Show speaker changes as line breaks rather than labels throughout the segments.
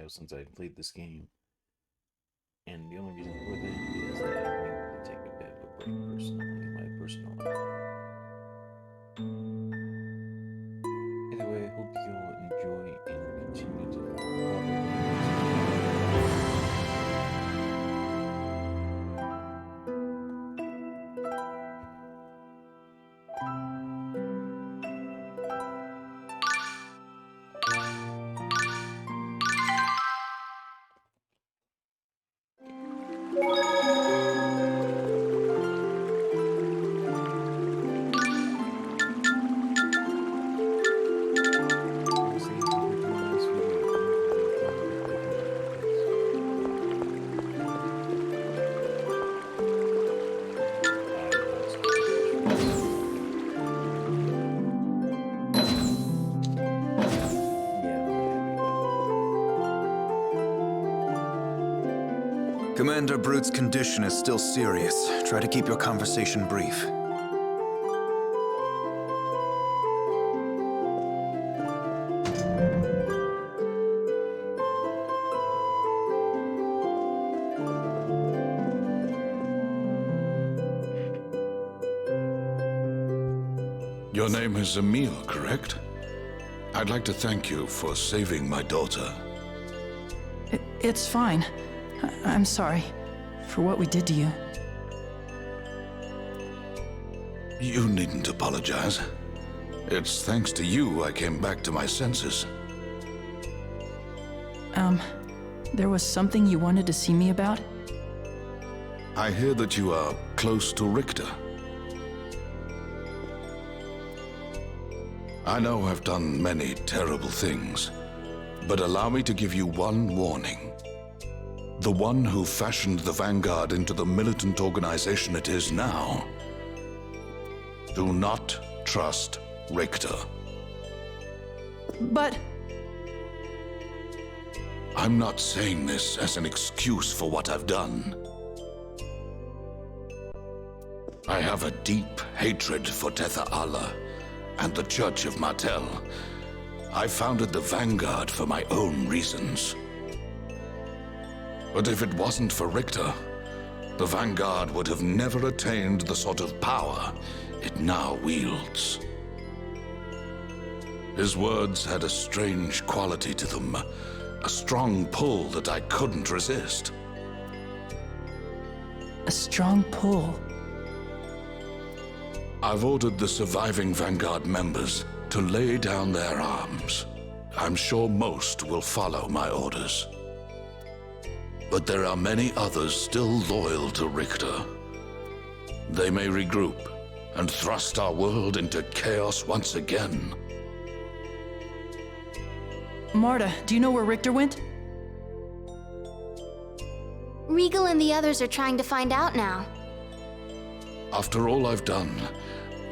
while since I played this game, and the only reason for that is that I needed to take a bit of a break personally in my personal life. Anyway, I hope you all enjoy and continue to follow
Commander Brute's condition is still serious. Try to keep your conversation brief.
Your name is Emil, correct? I'd like to thank you for saving my daughter.
It's fine. I'm sorry for what we did to you.
You needn't apologize. It's thanks to you I came back to my senses.
There was something you wanted to see me about?
I hear that you are close to Richter. I know I've done many terrible things, but allow me to give you one warning. The one who fashioned the Vanguard into the militant organization it is now. Do not trust Richter.
But...
I'm not saying this as an excuse for what I've done. I have a deep hatred for Tether Allah and the Church of Martel. I founded the Vanguard for my own reasons. But if it wasn't for Richter, the Vanguard would have never attained the sort of power it now wields. His words had a strange quality to them, a strong pull that I couldn't resist.
a strong pull.
I've ordered the surviving Vanguard members to lay down their arms. I'm sure most will follow my orders. But there are many others still loyal to Richter. They may regroup and thrust our world into chaos once again.
Marta, do you know where Richter went?
Regal and the others are trying to find out now.
After all I've done,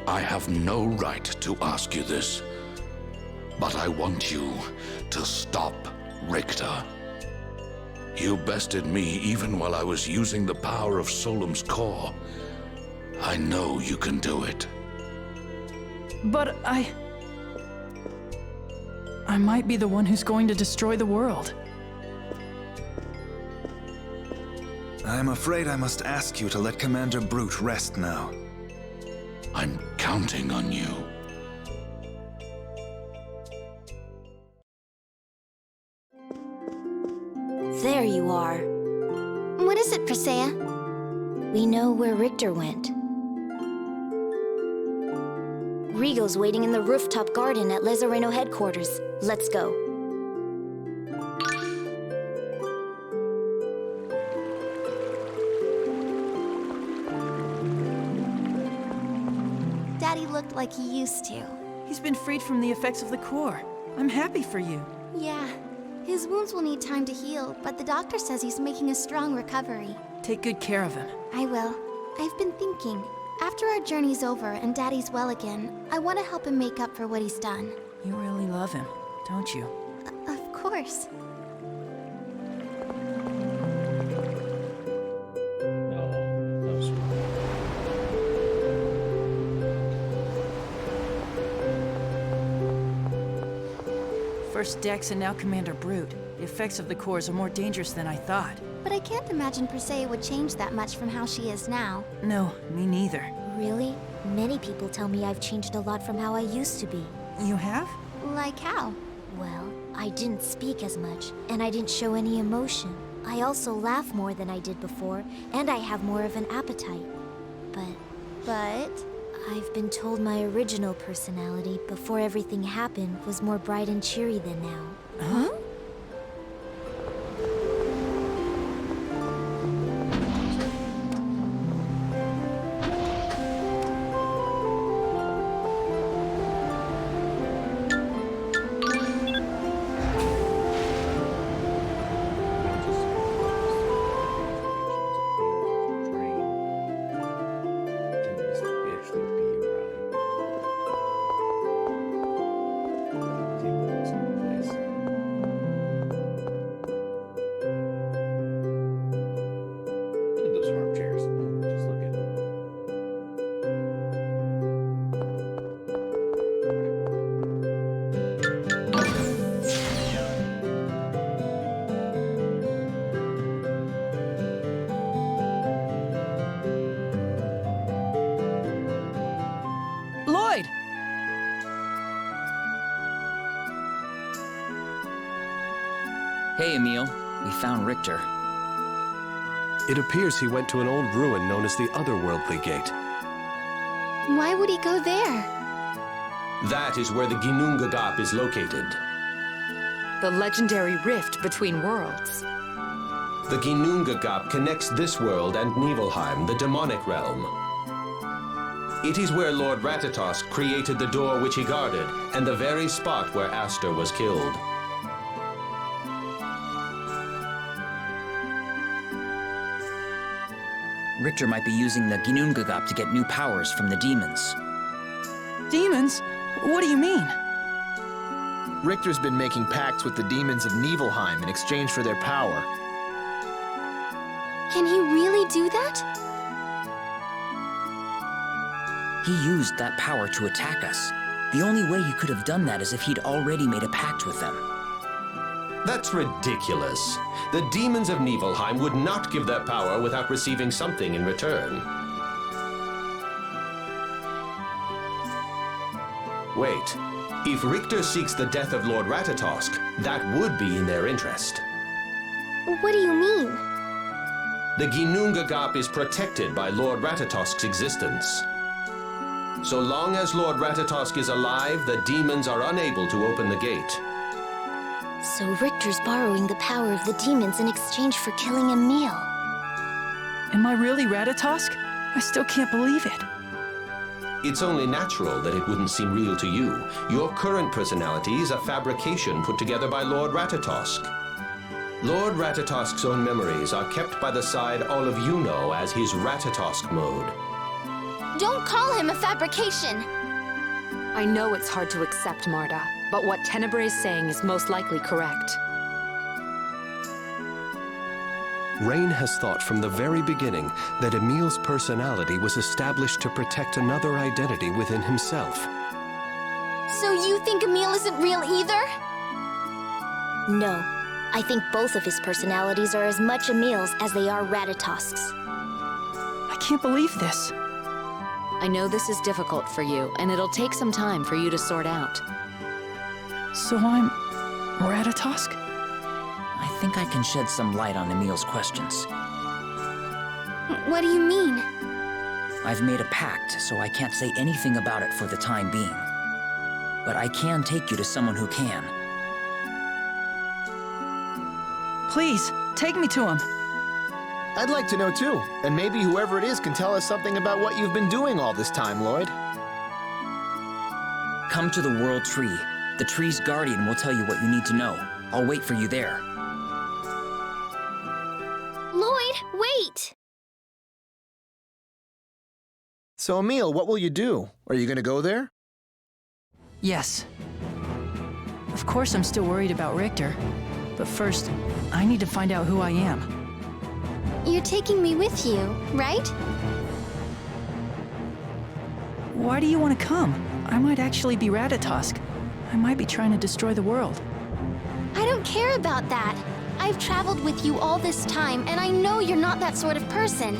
I have no right to ask you this. But I want you to stop Richter. You bested me even while I was using the power of Solemn's core. I know you can do it.
But I might be the one who's going to destroy the world.
I'm afraid I must ask you to let Commander Brute rest now.
I'm counting on you.
There you are. What is it, Presea? We know where Richter went. Regal's waiting in the rooftop garden at Lezareno headquarters. Let's go. Daddy looked like he used to.
He's been freed from the effects of the core. I'm happy for you.
Yeah. His wounds will need time to heal, but the doctor says he's making a strong recovery.
Take good care of him.
I will. I've been thinking, after our journey's over and Daddy's well again, I want to help him make up for what he's done.
You really love him, don't you?
Of course.
No, that was sweet.
First Dex and now Commander Brute. The effects of the cores are more dangerous than I thought.
But I can't imagine Persea would change that much from how she is now.
No, me neither.
Really? Many people tell me I've changed a lot from how I used to be.
You have?
Like how?
Well, I didn't speak as much, and I didn't show any emotion. I also laugh more than I did before, and I have more of an appetite.
But?
I've been told my original personality, before everything happened, was more bright and cheery than now.
Huh? Lloyd!
Hey, Emil. We found Richter.
It appears he went to an old ruin known as the Otherworldly Gate.
Why would he go there?
That is where the Ginnungagap is located.
The legendary rift between worlds.
The Ginnungagap connects this world and Nibelheim, the demonic realm. It is where Lord Ratatosk created the door which he guarded, and the very spot where Aster was killed.
Richter might be using the Ginnungagap to get new powers from the demons.
Demons? What do you mean?
Richter's been making pacts with the demons of Nibelheim in exchange for their power.
Can he really do that?
He used that power to attack us. The only way he could have done that is if he'd already made a pact with them.
That's ridiculous. The demons of Nibelheim would not give their power without receiving something in return. Wait. If Richter seeks the death of Lord Ratatosk, that would be in their interest.
What do you mean?
The Ginnungagap is protected by Lord Ratatosk's existence. So long as Lord Ratatosk is alive, the demons are unable to open the gate.
So Richter's borrowing the power of the demons in exchange for killing Emil.
Am I really Ratatosk? I still can't believe it.
It's only natural that it wouldn't seem real to you. Your current personality is a fabrication put together by Lord Ratatosk. Lord Ratatosk's own memories are kept by the side all of you know as his Ratatosk mode.
Don't call him a fabrication!
I know it's hard to accept, Marta, but what Tenebrae is saying is most likely correct.
Rain has thought from the very beginning that Emil's personality was established to protect another identity within himself.
So you think Emil isn't real either?
No. I think both of his personalities are as much Emil's as they are Ratatosk's.
I can't believe this.
I know this is difficult for you, and it'll take some time for you to sort out.
So I'm Ratatosk?
I think I can shed some light on Emil's questions.
What do you mean?
I've made a pact, so I can't say anything about it for the time being. But I can take you to someone who can.
Please, take me to him.
I'd like to know too, and maybe whoever it is can tell us something about what you've been doing all this time, Lloyd.
Come to the World Tree. The tree's guardian will tell you what you need to know. I'll wait for you there.
Lloyd, wait!
So, Emil, what will you do? Are you gonna go there?
Yes. Of course I'm still worried about Richter. But first, I need to find out who I am.
You're taking me with you, right?
Why do you want to come? I might actually be Ratatosk. I might be trying to destroy the world.
I don't care about that. I've traveled with you all this time, and I know you're not that sort of person.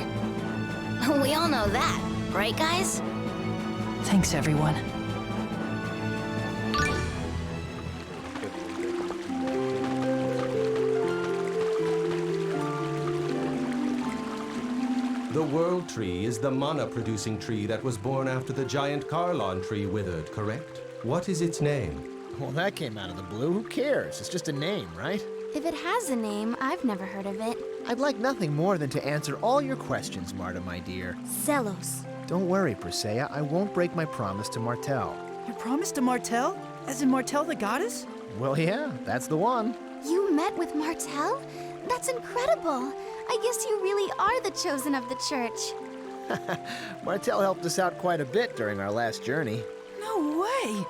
We all know that, right, guys?
Thanks, everyone.
The World Tree is the mana-producing tree that was born after the giant Carlon tree withered, correct? What is its name?
Well, that came out of the blue. Who cares? It's just a name, right?
If it has a name, I've never heard of it.
I'd like nothing more than to answer all your questions, Marta, my dear.
Zelos.
Don't worry, Persea. I won't break my promise to Martel.
Your promise to Martel? As in Martel the goddess?
Well, yeah, that's the one.
You met with Martel? That's incredible. I guess you really are the chosen of the church.
Martel helped us out quite a bit during our last journey.
No way!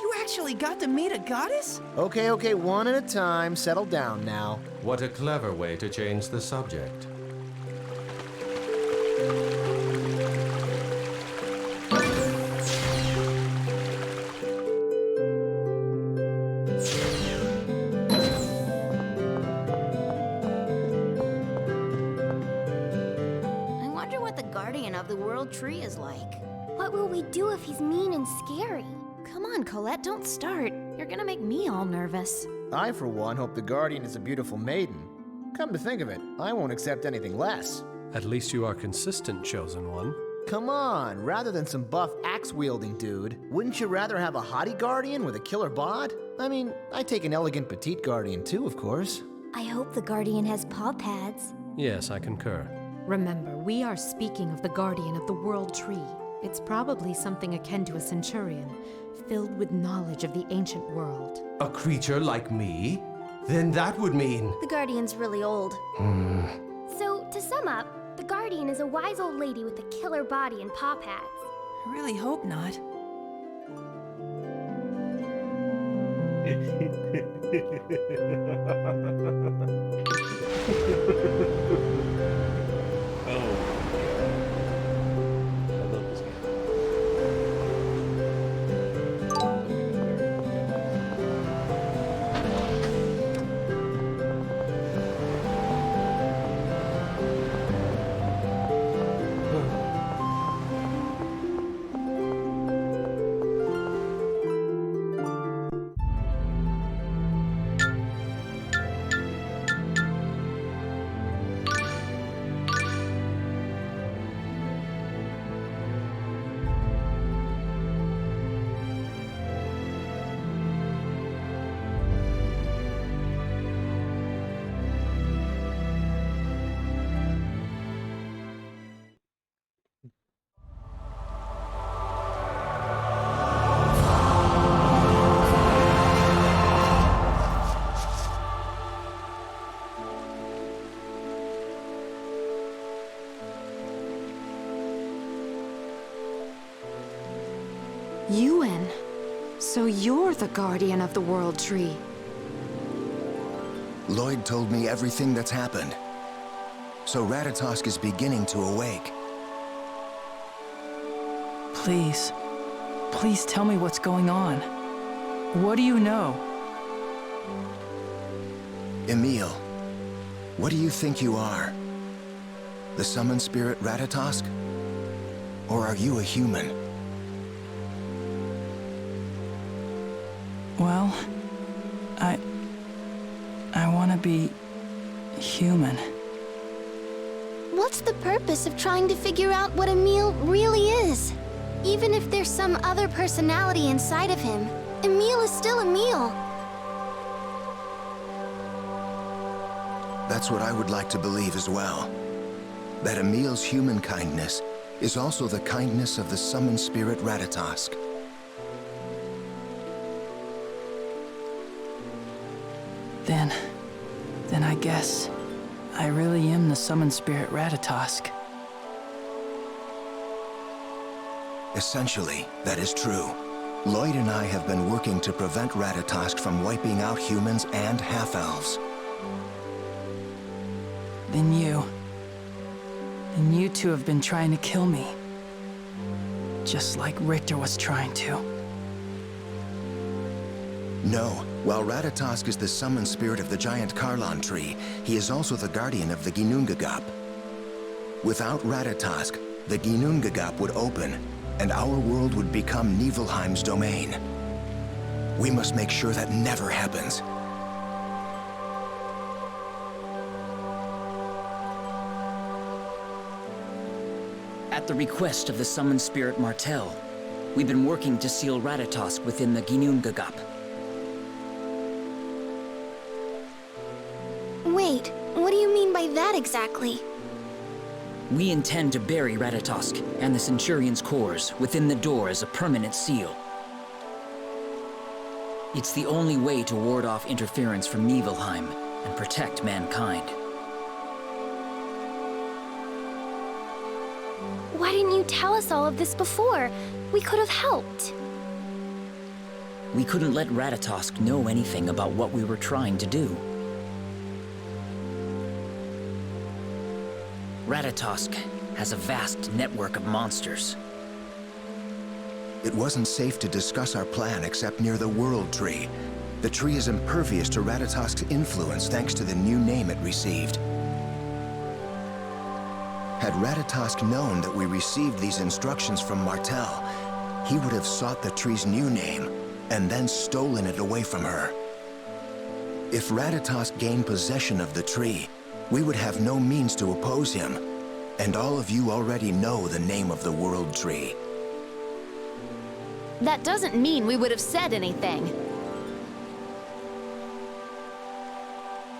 You actually got to meet a goddess?
Okay, one at a time. Settle down now.
What a clever way to change the subject.
I wonder what the guardian of the world tree is like.
What will we do if he's mean and scary?
Come on, Colette, don't start. You're gonna make me all nervous.
I, for one, hope the Guardian is a beautiful maiden. Come to think of it, I won't accept anything less.
At least you are consistent, Chosen One.
Come on, rather than some buff axe-wielding dude, wouldn't you rather have a haughty Guardian with a killer bod? I mean, I'd take an elegant petite Guardian too, of course.
I hope the guardian has paw pads.
Yes, I concur.
Remember, we are speaking of the guardian of the world tree. It's probably something akin to a centurion, filled with knowledge of the ancient world.
A creature like me? Then that would mean...
The Guardian's really old.
So, to sum up, the Guardian is a wise old lady with a killer body and paw pads.
I really hope not.
Yuan, so you're the guardian of the world tree.
Lloyd told me everything that's happened. So Ratatosk is beginning to awake.
Please. Please tell me what's going on. What do you know?
Emil, what do you think you are? The summon spirit Ratatosk? Or are you a human?
Well, I want to be human.
What's the purpose of trying to figure out what Emil really is? Even if there's some other personality inside of him, Emil is still Emil.
That's what I would like to believe as well. That Emil's human kindness is also the kindness of the summoned spirit Ratatosk.
Then I guess I really am the summoned spirit Ratatosk.
Essentially, that is true. Lloyd and I have been working to prevent Ratatosk from wiping out humans and half-elves.
Then you two have been trying to kill me. Just like Richter was trying to.
No. While Ratatosk is the summoned spirit of the giant Karlon tree, he is also the guardian of the Ginnungagap. Without Ratatosk, the Ginnungagap would open, and our world would become Niflheim's domain. We must make sure that never happens.
At the request of the summoned spirit Martel, we've been working to seal Ratatosk within the Ginnungagap.
Wait, what do you mean by that exactly?
We intend to bury Ratatosk and the Centurion's cores within the door as a permanent seal. It's the only way to ward off interference from Niflheim and protect mankind.
Why didn't you tell us all of this before? We could have helped.
We couldn't let Ratatosk know anything about what we were trying to do. Ratatosk has a vast network of monsters.
It wasn't safe to discuss our plan except near the World Tree. The tree is impervious to Ratatosk's influence thanks to the new name it received. Had Ratatosk known that we received these instructions from Martel, he would have sought the tree's new name and then stolen it away from her. If Ratatosk gained possession of the tree, we would have no means to oppose him, and all of you already know the name of the World Tree.
That doesn't mean we would have said anything.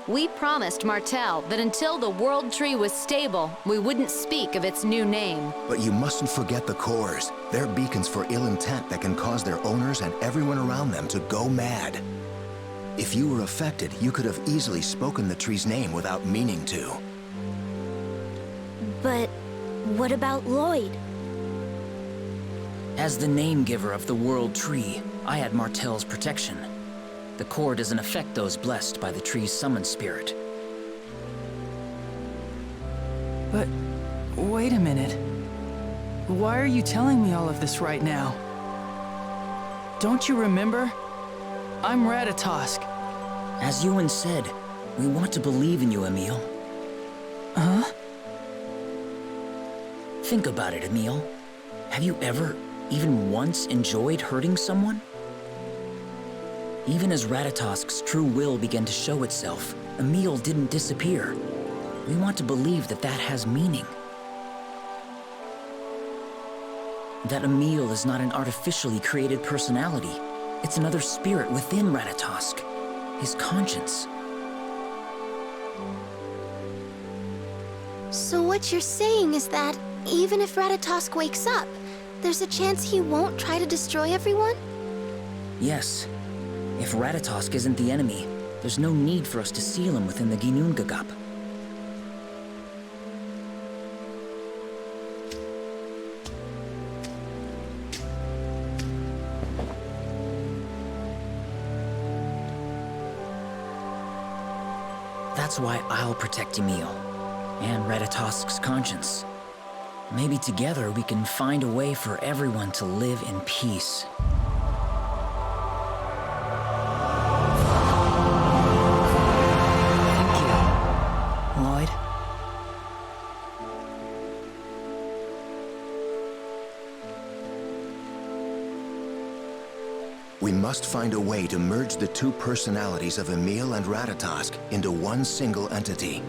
We promised Martel that until the World Tree was stable, we wouldn't speak of its new name.
But you mustn't forget the cores. They're beacons for ill intent that can cause their owners and everyone around them to go mad. If you were affected, you could have easily spoken the tree's name without meaning to.
But what about Lloyd?
As the name-giver of the World Tree, I had Martel's protection. The core doesn't affect those blessed by the tree's summoned spirit.
But wait a minute. Why are you telling me all of this right now? Don't you remember? I'm Ratatosk.
As Ewan said, we want to believe in you, Emil.
Huh?
Think about it, Emil. Have you ever, even once, enjoyed hurting someone? Even as Ratatosk's true will began to show itself, Emil didn't disappear. We want to believe that that has meaning. That Emil is not an artificially created personality. It's another spirit within Ratatosk. His conscience.
So what you're saying is that even if Ratatosk wakes up, there's a chance he won't try to destroy everyone?
Yes. If Ratatosk isn't the enemy, there's no need for us to seal him within the Ginnungagap. That's why I'll protect Emil, and Ratatosk's conscience. Maybe together we can find a way for everyone to live in peace.
Thank you, Lloyd.
We must find a way to merge the two personalities of Emil and Ratatosk into one single entity.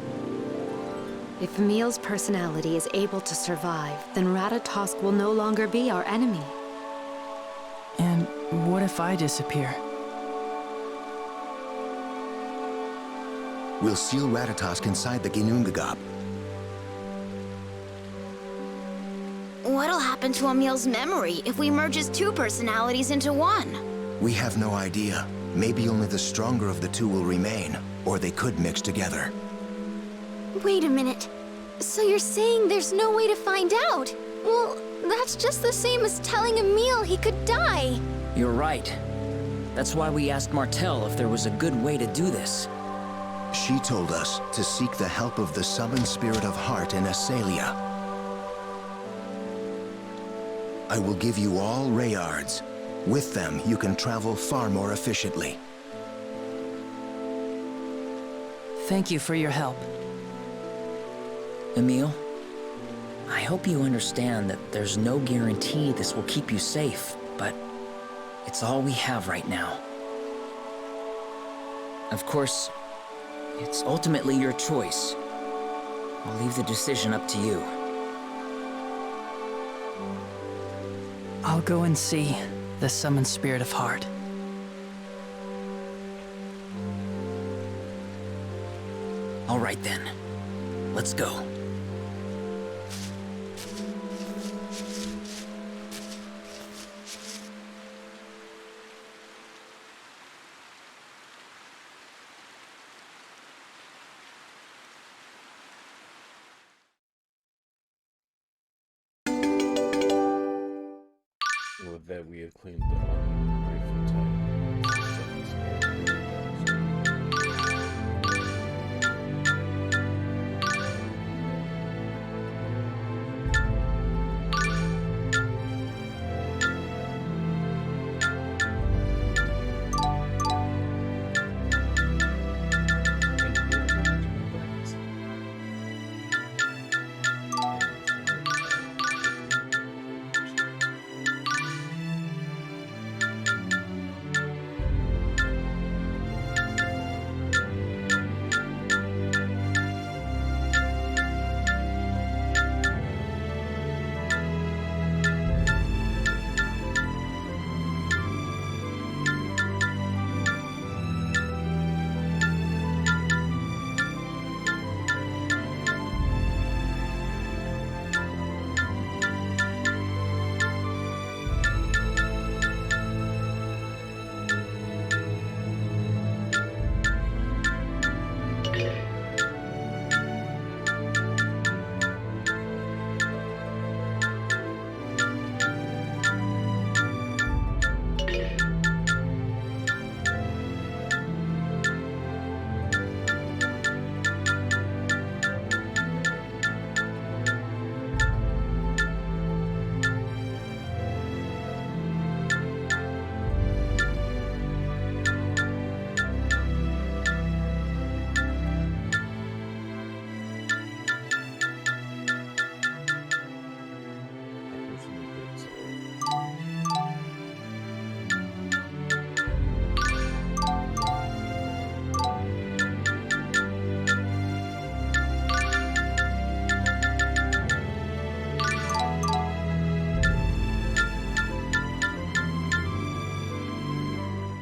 If Emil's personality is able to survive, then Ratatosk will no longer be our enemy.
And what if I disappear?
We'll seal Ratatosk inside the Ginnungagap.
What'll happen to Emil's memory if we merge his two personalities into one?
We have no idea. Maybe only the stronger of the two will remain, or they could mix together.
Wait a minute. So you're saying there's no way to find out? Well, that's just the same as telling Emil he could die.
You're right. That's why we asked Martel if there was a good way to do this.
She told us to seek the help of the summoned spirit of heart in Asalia. I will give you all Rayards, With them, you can travel far more efficiently.
Thank you for your help.
Emil, I hope you understand that there's no guarantee this will keep you safe, but it's all we have right now. Of course, it's ultimately your choice. I'll leave the decision up to you.
I'll go and see the summoned spirit of heart.
All right then, let's go.
With that, we have claimed the rightful title.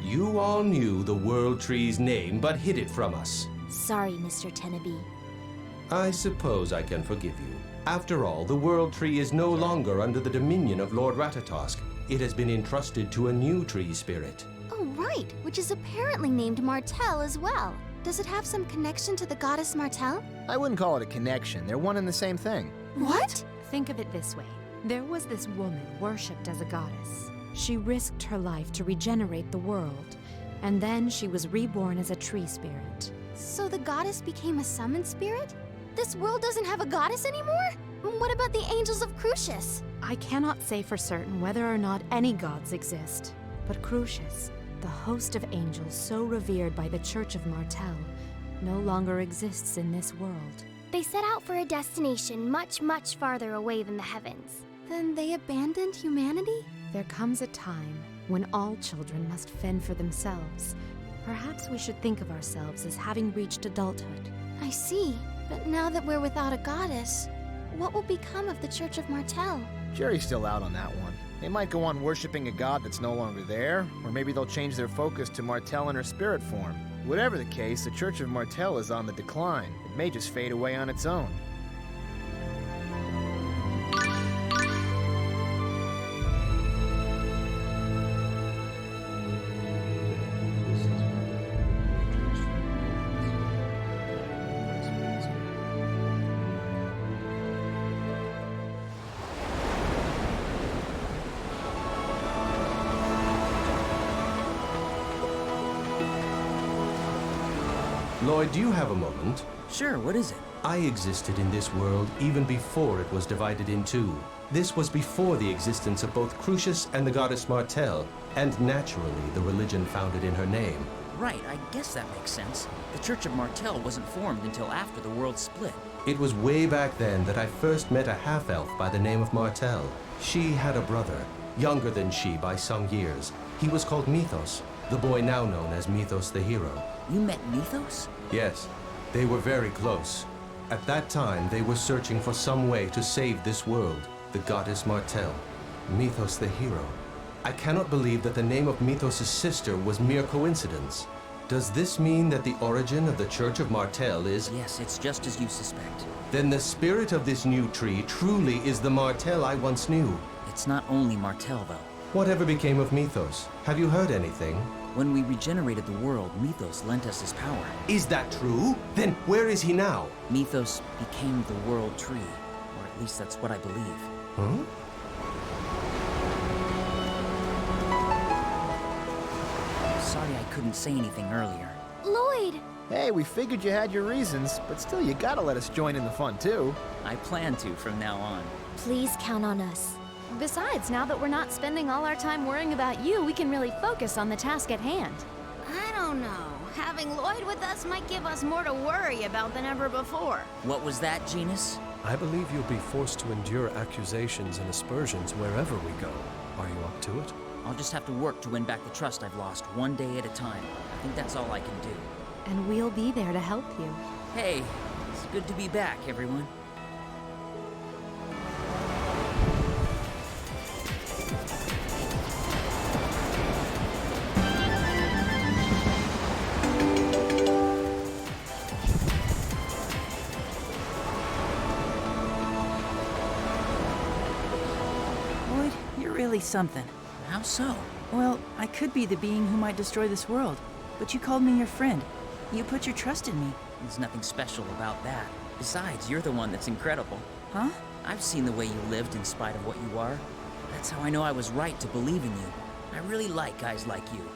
You all knew the World Tree's name, but hid it from us.
Sorry, Mr. Teneby.
I suppose I can forgive you. After all, the World Tree is no longer under the dominion of Lord Ratatosk. It has been entrusted to a new tree spirit.
Oh, right, which is apparently named Martel as well. Does it have some connection to the goddess Martel?
I wouldn't call it a connection. They're one and the same thing.
What?
Think of it this way. There was this woman worshipped as a goddess. She risked her life to regenerate the world, and then she was reborn as a tree spirit.
So the goddess became a summoned spirit? This world doesn't have a goddess anymore? What about the angels of Crucius?
I cannot say for certain whether or not any gods exist, but Crucius, the host of angels so revered by the Church of Martel, no longer exists in this world.
They set out for a destination much, much farther away than the heavens.
Then they abandoned humanity?
There comes a time when all children must fend for themselves. Perhaps we should think of ourselves as having reached adulthood.
I see. But now that we're without a goddess, what will become of the Church of Martel?
Jerry's still out on that one. They might go on worshipping a god that's no longer there, or maybe they'll change their focus to Martel in her spirit form. Whatever the case, the Church of Martel is on the decline. It may just fade away on its own.
Lloyd, do you have a moment?
Sure, what is it?
I existed in this world even before it was divided in two. This was before the existence of both Crucius and the goddess Martel, and naturally the religion founded in her name.
Right, I guess that makes sense. The Church of Martel wasn't formed until after the world split.
It was way back then that I first met a half-elf by the name of Martel. She had a brother, younger than she by some years. He was called Mythos, the boy now known as Mythos the Hero.
You met Mythos?
Yes, they were very close. At that time, they were searching for some way to save this world, the goddess Martel, Mythos the Hero. I cannot believe that the name of Mythos' sister was mere coincidence. Does this mean that the origin of the Church of Martel is...
Yes, it's just as you suspect.
Then the spirit of this new tree truly is the Martel I once knew.
It's not only Martel, though.
Whatever became of Mythos? Have you heard anything?
When we regenerated the world, Mythos lent us his power.
Is that true? Then where is he now?
Mythos became the world tree, or at least that's what I believe.
Huh?
Sorry I couldn't say anything earlier.
Lloyd!
Hey, we figured you had your reasons, but still you gotta let us join in the fun too.
I plan to from now on.
Please count on us.
Besides, now that we're not spending all our time worrying about you, we can really focus on the task at hand.
I don't know. Having Lloyd with us might give us more to worry about than ever before.
What was that, Genus?
I believe you'll be forced to endure accusations and aspersions wherever we go. Are you up to it?
I'll just have to work to win back the trust I've lost, one day at a time. I think that's all I can do.
And we'll be there to help you.
Hey, it's good to be back, everyone.
Lloyd, you're really something.
How so?
Well, I could be the being who might destroy this world, but you called me your friend. You put your trust in me.
There's nothing special about that. Besides, you're the one that's incredible.
Huh?
I've seen the way you lived in spite of what you are. That's how I know I was right to believe in you. I really like guys like you.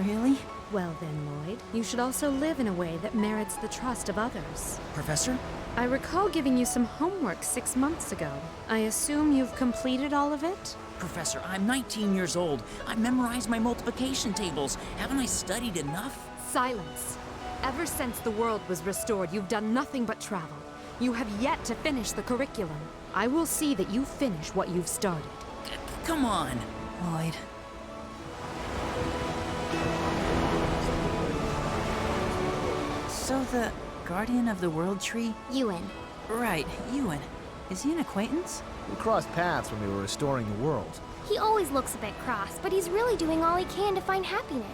Really?
Well then, Lloyd, you should also live in a way that merits the trust of others.
Professor?
I recall giving you some homework 6 months ago. I assume you've completed all of it?
Professor, I'm 19 years old. I memorized my multiplication tables. Haven't I studied enough?
Silence. Ever since the world was restored, you've done nothing but travel. You have yet to finish the curriculum. I will see that you finish what you've started.
Come on.
Lloyd. So the guardian of the world tree?
Ewan.
Right, Ewan. Is he an acquaintance?
We crossed paths when we were restoring the world.
He always looks a bit cross, but he's really doing all he can to find happiness.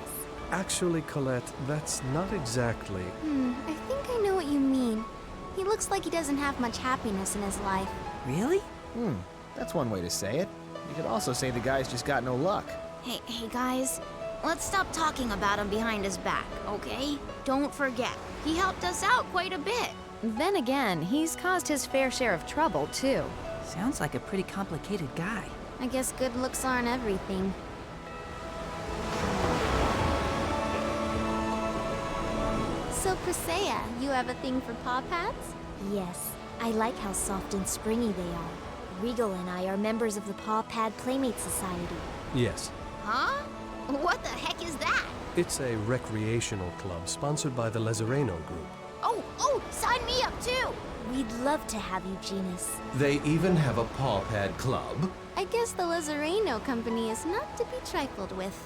Actually, Colette, that's not exactly...
I think I know what you mean. He looks like he doesn't have much happiness in his life.
Really?
That's one way to say it. You could also say the guy's just got no luck.
Hey guys, let's stop talking about him behind his back, okay? Don't forget, he helped us out quite a bit.
Then again, he's caused his fair share of trouble, too.
Sounds like a pretty complicated guy.
I guess good looks aren't everything. So, Priscilla, you have a thing for paw pads?
Yes, I like how soft and springy they are. Regal and I are members of the Paw Pad Playmate Society.
Yes.
Huh? What the heck is that?
It's a recreational club sponsored by the Lazareno Group.
Oh, sign me up too!
We'd love to have you, Genus.
They even have a paw pad club?
I guess the Lazareno company is not to be trifled with.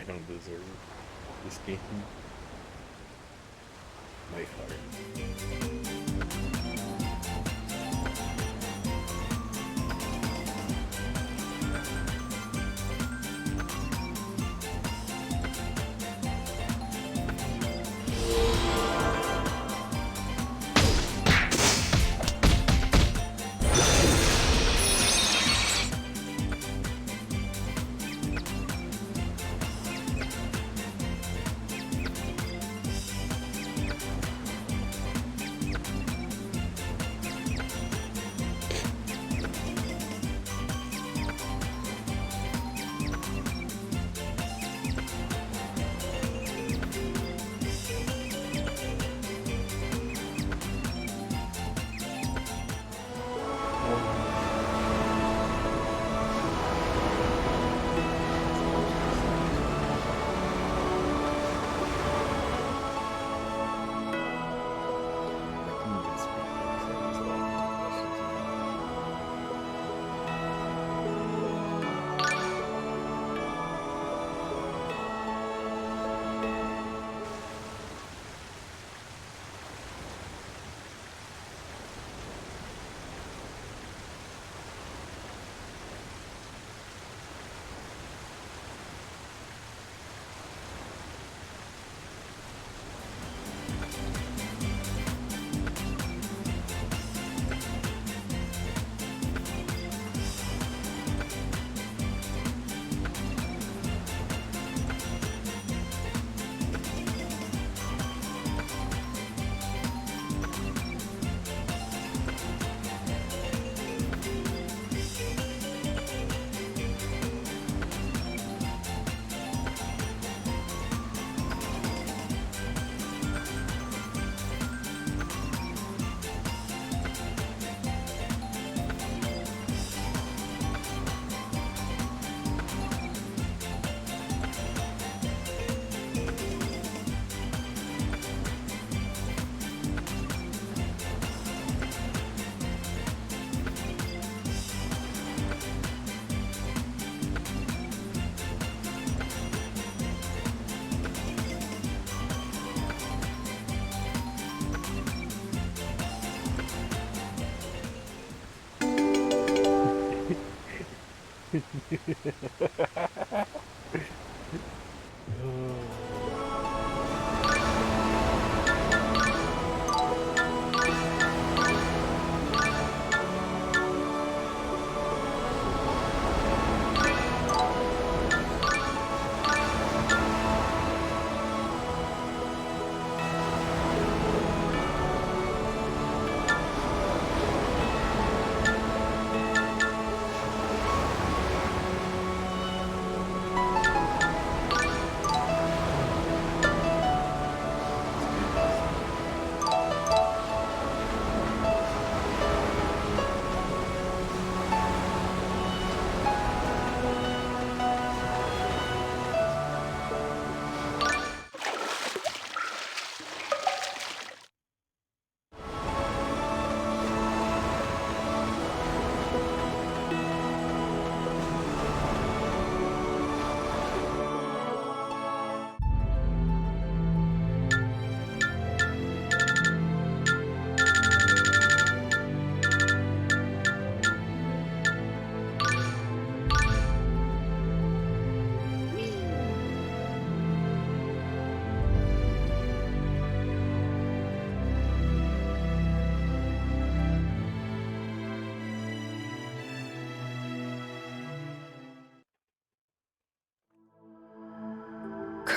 I don't deserve this game. My fault.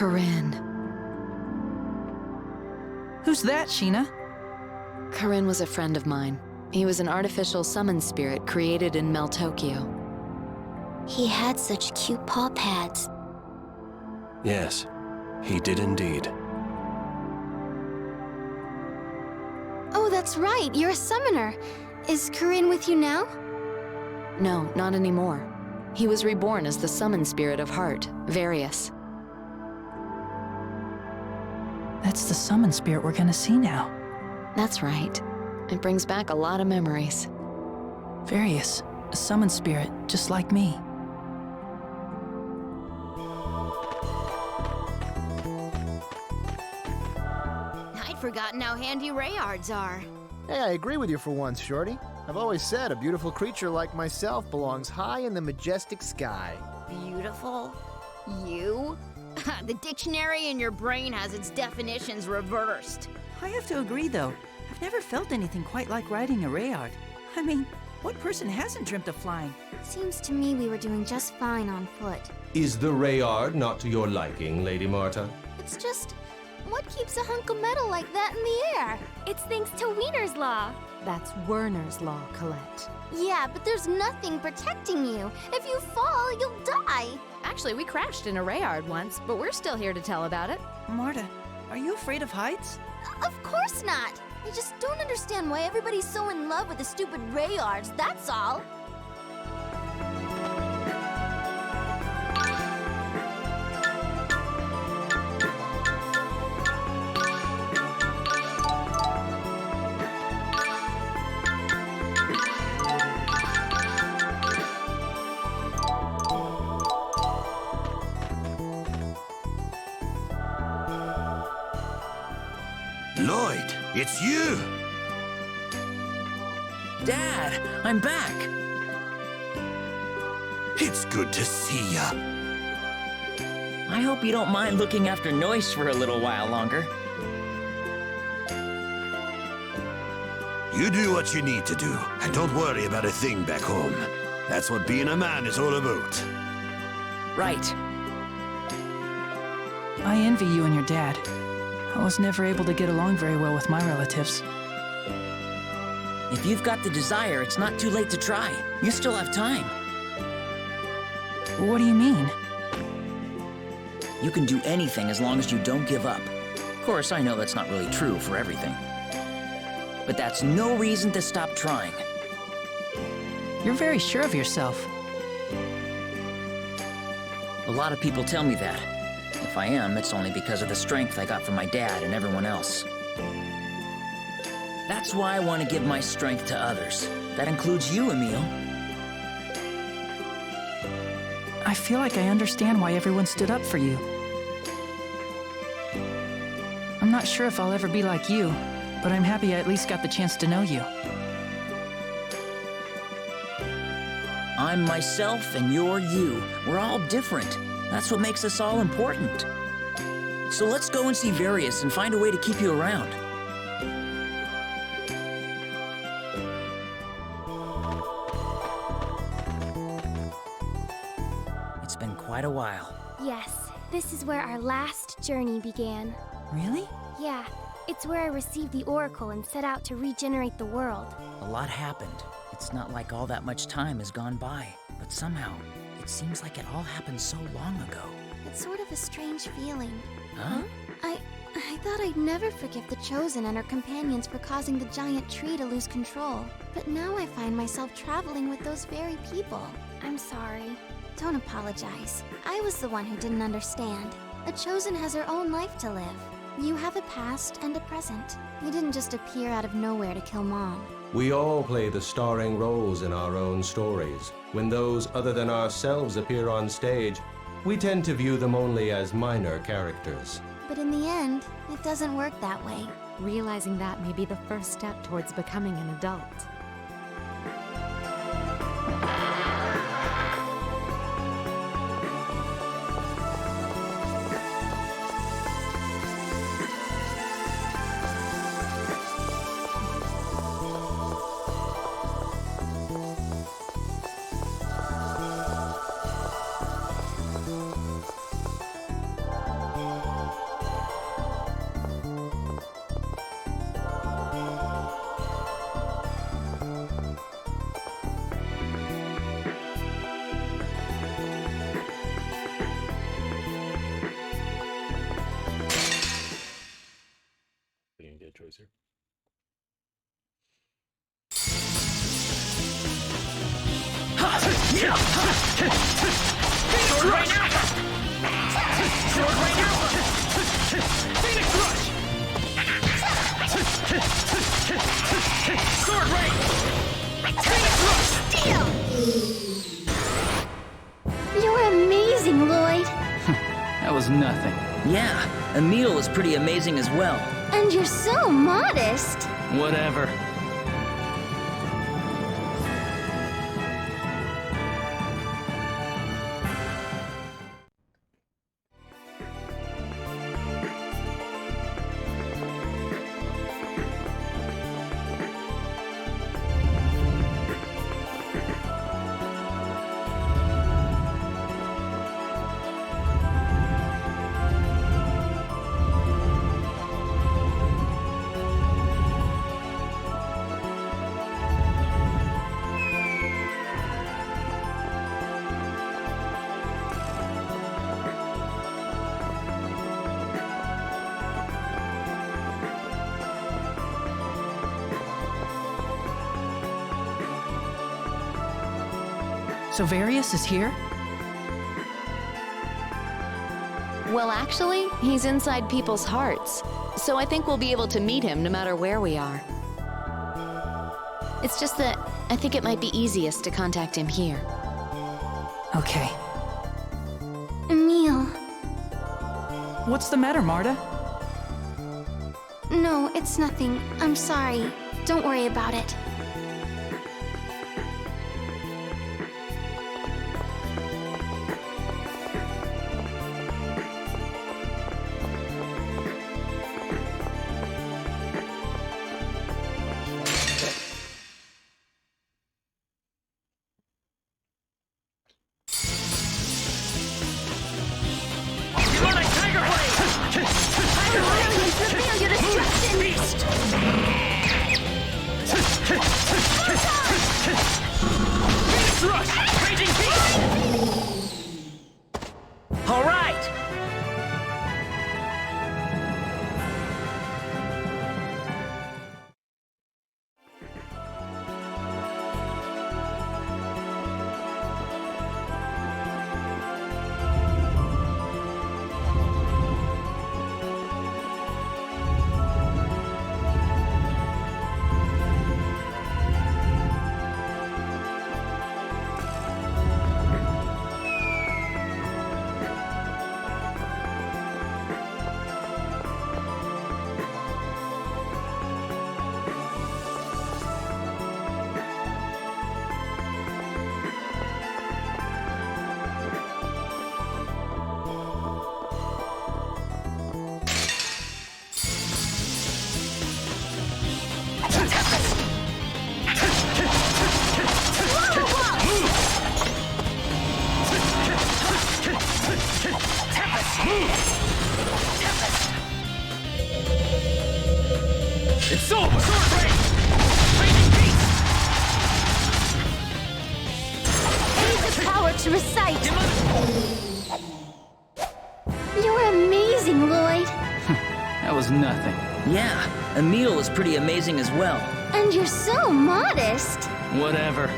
Corinne.
Who's that, Sheena?
Corinne was a friend of mine. He was an artificial summon spirit created in Meltokyo.
He had such cute paw pads.
Yes, he did indeed.
Oh, that's right. You're a summoner. Is Corinne with you now?
No, not anymore. He was reborn as the summon spirit of Heart, Various.
That's the summon spirit we're gonna see now.
That's right. It brings back a lot of memories.
Various, a summon spirit, just like me.
forgotten how handy Rayards are.
Hey, I agree with you for once, Shorty. I've always said a beautiful creature like myself belongs high in the majestic sky.
Beautiful? You? The dictionary in your brain has its definitions reversed.
I have to agree, though. I've never felt anything quite like riding a Rayard. I mean, what person hasn't dreamt of flying?
Seems to me we were doing just fine on foot.
Is the Rayard not to your liking, Lady Marta?
It's just, what keeps a hunk of metal like that in the air?
It's thanks to Wiener's Law.
That's Werner's Law, Colette.
Yeah, but there's nothing protecting you. If you fall, you'll die.
Actually, we crashed in a Rayard once, but we're still here to tell about it.
Marta, are you afraid of heights?
Of course not. I just don't understand why everybody's so in love with the stupid Rayards, that's all.
Lloyd, it's you!
Dad, I'm back!
It's good to see ya.
I hope you don't mind looking after Noise for a little while longer.
You do what you need to do, and don't worry about a thing back home. That's what being a man is all about.
Right.
I envy you and your dad. I was never able to get along very well with my relatives.
If you've got the desire, it's not too late to try. You still have time.
What do you mean?
You can do anything as long as you don't give up. Of course, I know that's not really true for everything. But that's no reason to stop trying.
You're very sure of yourself.
A lot of people tell me that. If I am, it's only because of the strength I got from my dad and everyone else. That's why I want to give my strength to others. That includes you, Emil.
I feel like I understand why everyone stood up for you. I'm not sure if I'll ever be like you, but I'm happy I at least got the chance to know you.
I'm myself and you're you. We're all different. That's what makes us all important. So let's go and see Various and find a way to keep you around. It's been quite a while.
Yes, this is where our last journey began.
Really?
Yeah, it's where I received the Oracle and set out to regenerate the world.
A lot happened. It's not like all that much time has gone by, but somehow, it seems like it all happened so long ago.
It's sort of a strange feeling.
Huh?
I thought I'd never forgive the Chosen and her companions for causing the giant tree to lose control. But now I find myself traveling with those very people.
I'm sorry.
Don't apologize. I was the one who didn't understand. The Chosen has her own life to live. You have a past and a present. You didn't just appear out of nowhere to kill Mom.
We all play the starring roles in our own stories. When those other than ourselves appear on stage, we tend to view them only as minor characters.
But in the end, it doesn't work that way.
Realizing that may be the first step towards becoming an adult.
You can get a choice here.
Sword right now! Sword right now! Phoenix Rush! Sword right! Phoenix Rush!
Deal! You're amazing, Lloyd.
That was nothing.
Yeah, Emil was pretty amazing as well.
And you're so modest.
Whatever. So Varius is here?
Well, actually, he's inside people's hearts. So I think we'll be able to meet him no matter where we are. It's just that I think it might be easiest to contact him here.
Okay.
Emil.
What's the matter, Marta?
No, it's nothing. I'm sorry. Don't worry about it.
All right!
It's over! Sword rain! Raging beast!
Use the power to recite. You're amazing, Lloyd.
That was nothing.
Yeah, Emil was pretty amazing as well.
And you're so modest.
Whatever.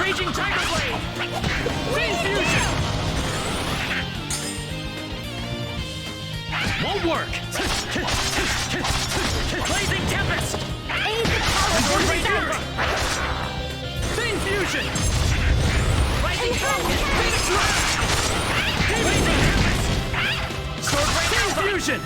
Raging Tiger Blade! Wind Fusion! Won't work! Blazing Tempest!
Aid the power to recite.
Wind Fusion! Rising Falcon! Phoenix Rush! Blazing Tempest! Sword Rain Alpha! Fusion!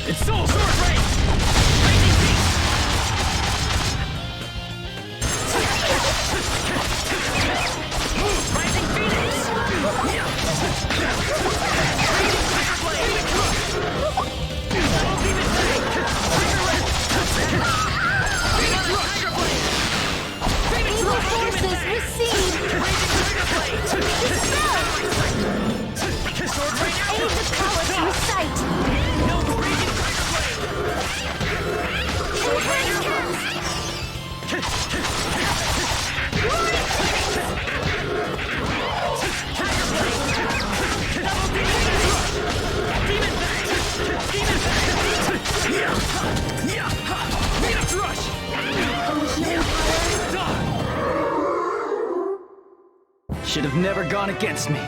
It's Soul Sword Ray! Lightning Beast! Move! Rising Phoenix! Fire Blade! Double Demon Fang! Tiger Red! Phoenix Rush! Tiger Blade! Phoenix
Evil
Rush!
forces recede!
Raging Tiger Blade!
Dispel!
Sword Ray now!
Aid the power to recite!
No Raging Tiger Blade! Sword Ray now! Tiger Blade! Double Demon Rush! Demon Fang! Demon Fang! Phoenix Rush!
Should have never gone against me.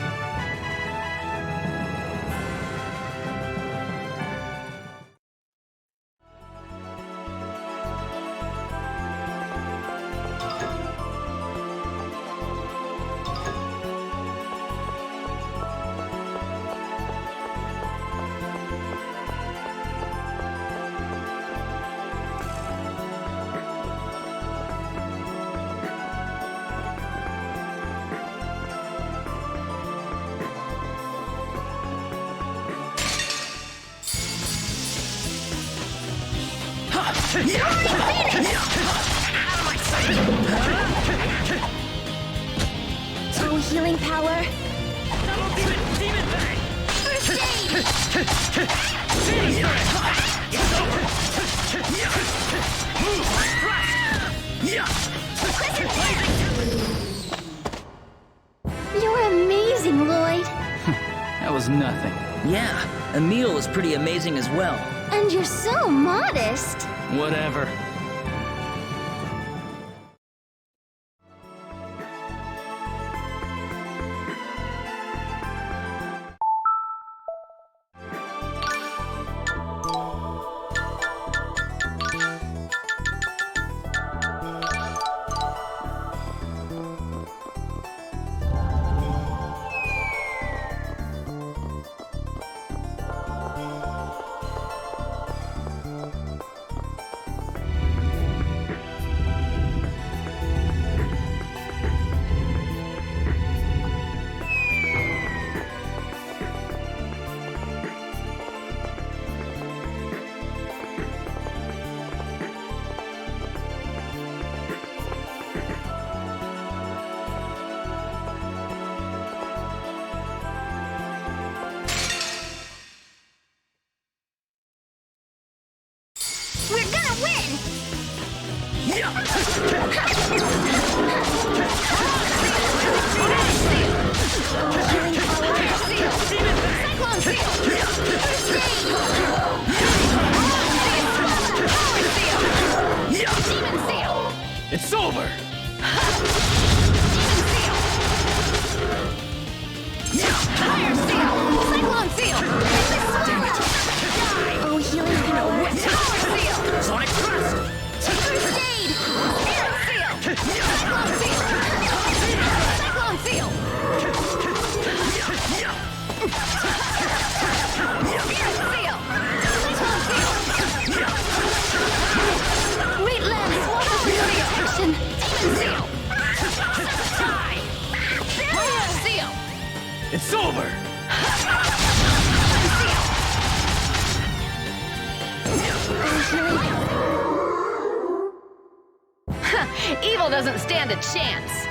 Oh, healing power!
Double Demon Fang!
Crusade!
Phoenix Ray! It's over! Move! Thrust!
You're amazing, Lloyd!
That was nothing.
Yeah, Emil is pretty amazing as well.
And you're so modest!
Whatever.
We're gonna win! Cyclone Seal! Demon Seal!
It's over!
Fire Seal! Cyclone Seal! Damn it! Oh, healing power! Power Seal!
Sonic Thrust!
Crusade! Spirit Seal! Cyclone Seal! Cyclone Seal! Spirit Seal! Cyclone Seal! Great Lance! Water Protection! Demon Seal! Die! Fire Seal!
It's over!
Evil doesn't stand a chance.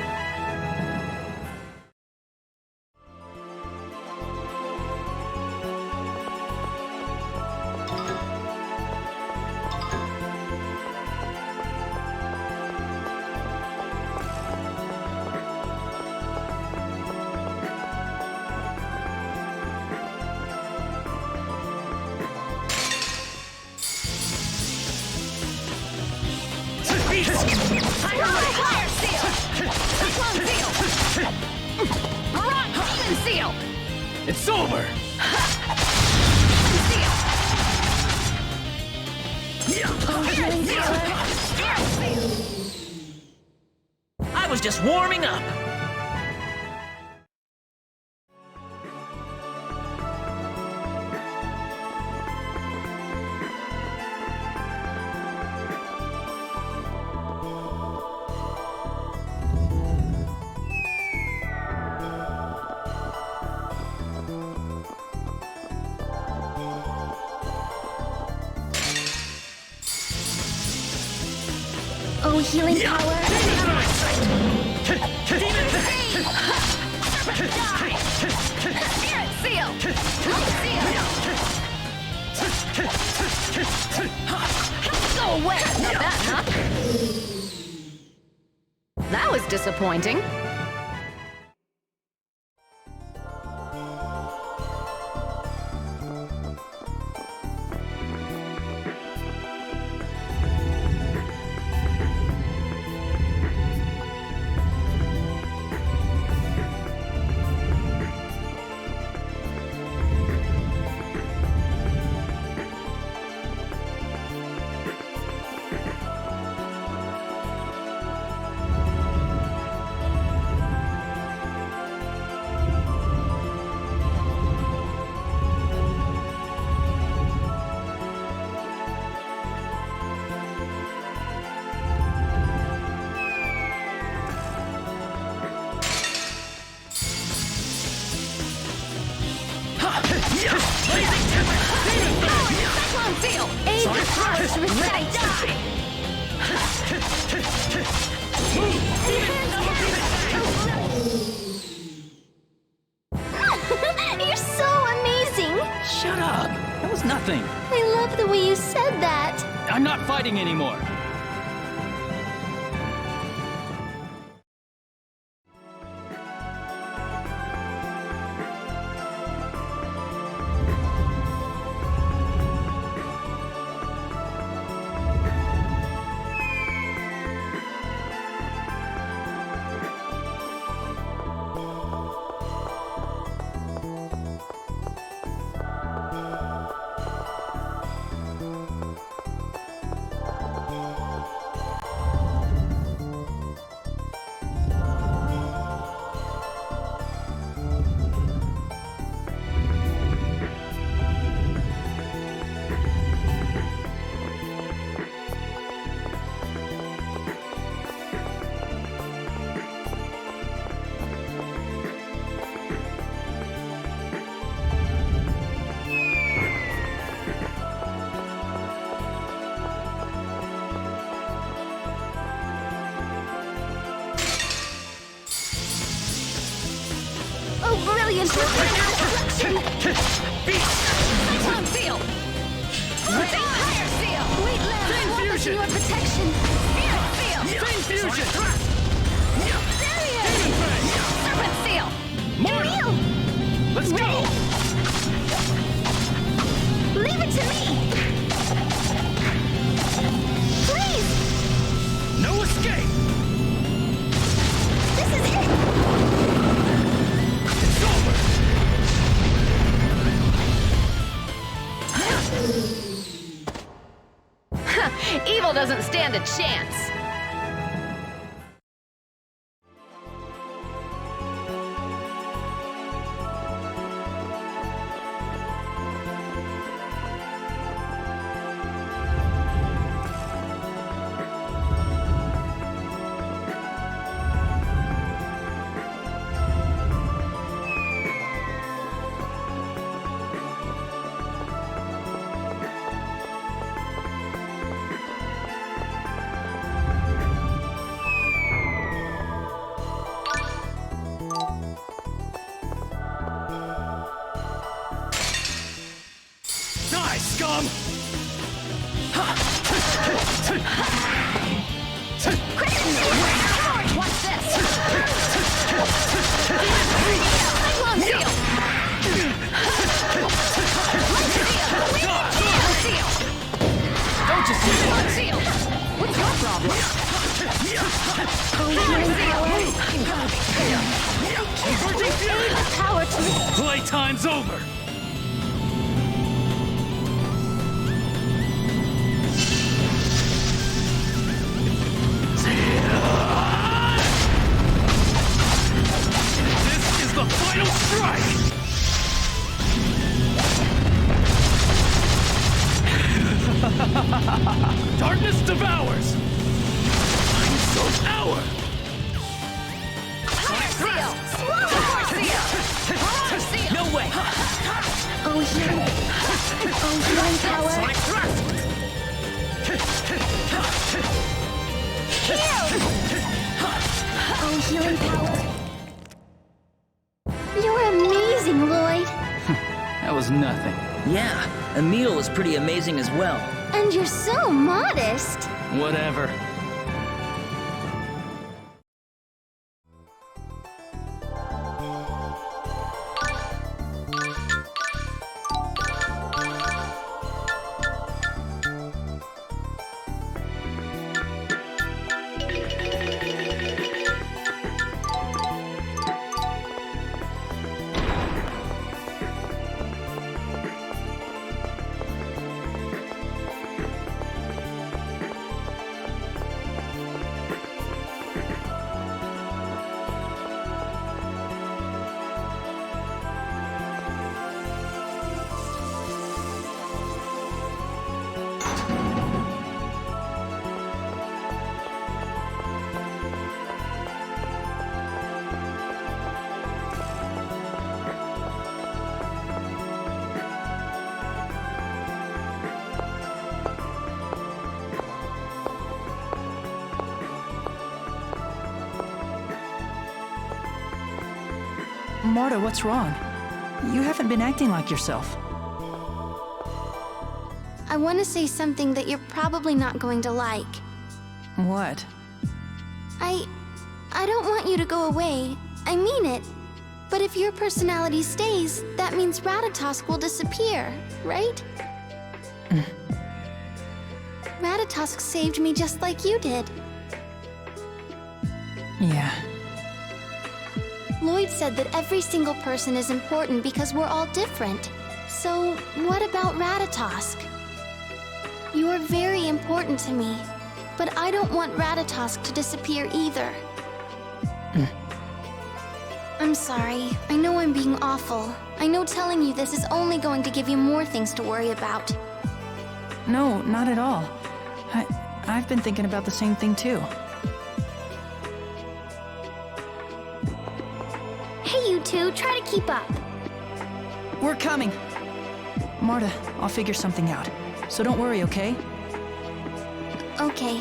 Fire Seal! Cyclone Seal! Rock Demon Seal!
It's over!
I was just warming up.
healing power.
Demon Seed! Serpent Die! Spirit Seal! Light Seal! Go away! Not that, huh?
That was disappointing.
Cyclone Seal! Aid the powers to reset! Die!
You're so amazing!
Shut up! That was nothing.
I love the way you said that.
I'm not fighting anymore.
Oh, brilliant! Reflection!
Cyclone Seal! Fire Seal!
Wait, Lamb, I want this in your protection.
Spirit Seal!
Flame Fusion!
There he is!
Serpent Seal!
Mortal! Let's go!
Leave it to me! Please!
No escape!
This is it!
It's over!
Evil doesn't stand a chance.
Die, scum!
Watch this! Cyclone Seal!
Don't just
Cyclone Seal! What's your problem?
Power to me!
Playtime's over! This is the final strike! Darkness devours! Time's of hour!
Fire Seal! Fire Seal! Fire Seal!
No way!
Oh, healing. Oh, healing power.
Sonic thrust!
Here!
That was nothing.
Yeah, Emil is pretty amazing as well.
And you're so modest.
Whatever. Marta, what's wrong? You haven't been acting like yourself.
I want to say something that you're probably not going to like.
What?
I don't want you to go away. I mean it. But if your personality stays, that means Ratatosk will disappear, right? Ratatosk saved me just like you did.
Yeah.
Lloyd said that every single person is important because we're all different. So, what about Ratatosk? You are very important to me, but I don't want Ratatosk to disappear either. I'm sorry. I know I'm being awful. I know telling you this is only going to give you more things to worry about.
No, not at all. I've been thinking about the same thing too.
Hey, you two, try to keep up.
We're coming. Marta, I'll figure something out. So don't worry, okay?
Okay.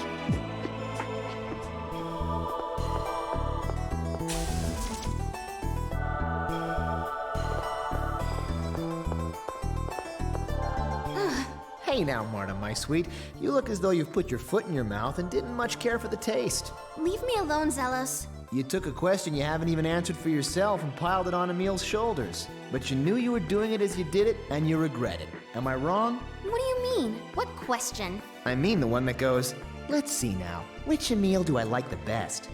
Hey now, Marta, my sweet. You look as though you've put your foot in your mouth and didn't much care for the taste.
Leave me alone, Zelos.
You took a question you haven't even answered for yourself and piled it on Emil's shoulders. But you knew you were doing it as you did it, and you regret it. Am I wrong?
What do you mean? What question?
I mean the one that goes, let's see now, which Emil do I like the best?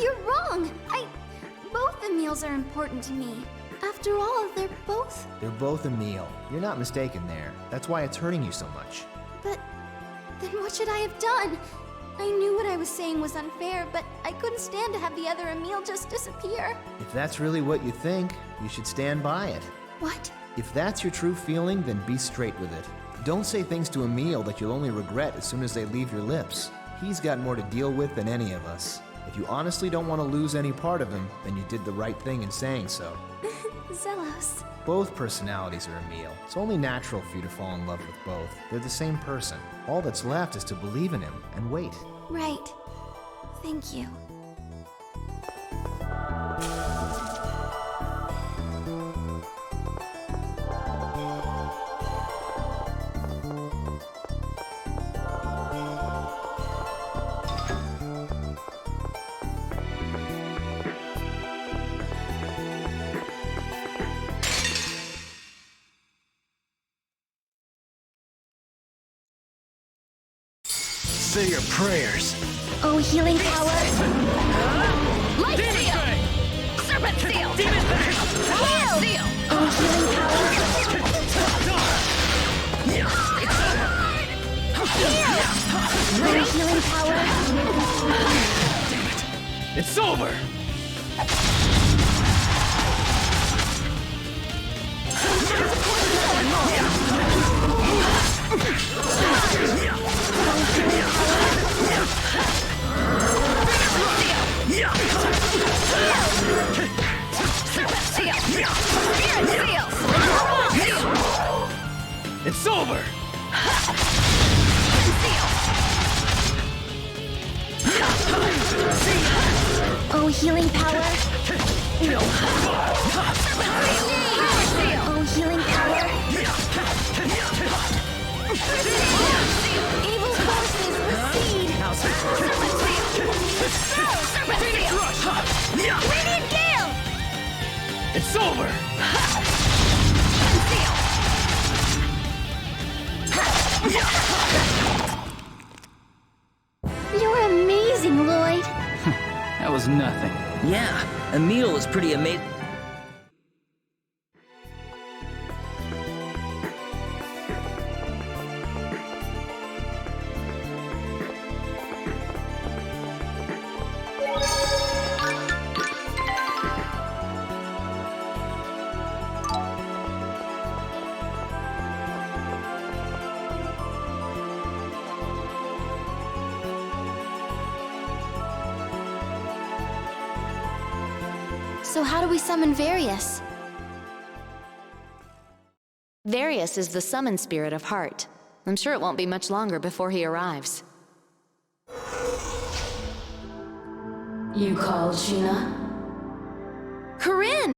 You're wrong! Both Emils are important to me. After all, they're both...
They're both Emil. You're not mistaken there. That's why it's hurting you so much.
But... then what should I have done? I knew what I was saying was unfair, but I couldn't stand to have the other Emil just disappear.
If that's really what you think, you should stand by it.
What?
If that's your true feeling, then be straight with it. Don't say things to Emil that you'll only regret as soon as they leave your lips. He's got more to deal with than any of us. If you honestly don't want to lose any part of him, then you did the right thing in saying so.
Zelos.
Both personalities are Emil. It's only natural for you to fall in love with both. They're the same person. All that's left is to believe in him and wait.
Right. Thank you.
Say your prayers.
Oh, healing power.
Light seal! Serpent seal! Demon
Heal!
seal!
Oh, healing power. Heal! Oh, healing power.
It's over! It's over!
Oh, healing power. Oh, healing power.
Emil is pretty amazing.
So how do we summon Various?
Various is the summon spirit of Heart. I'm sure it won't be much longer before he arrives.
You called, Sheena? Corinne!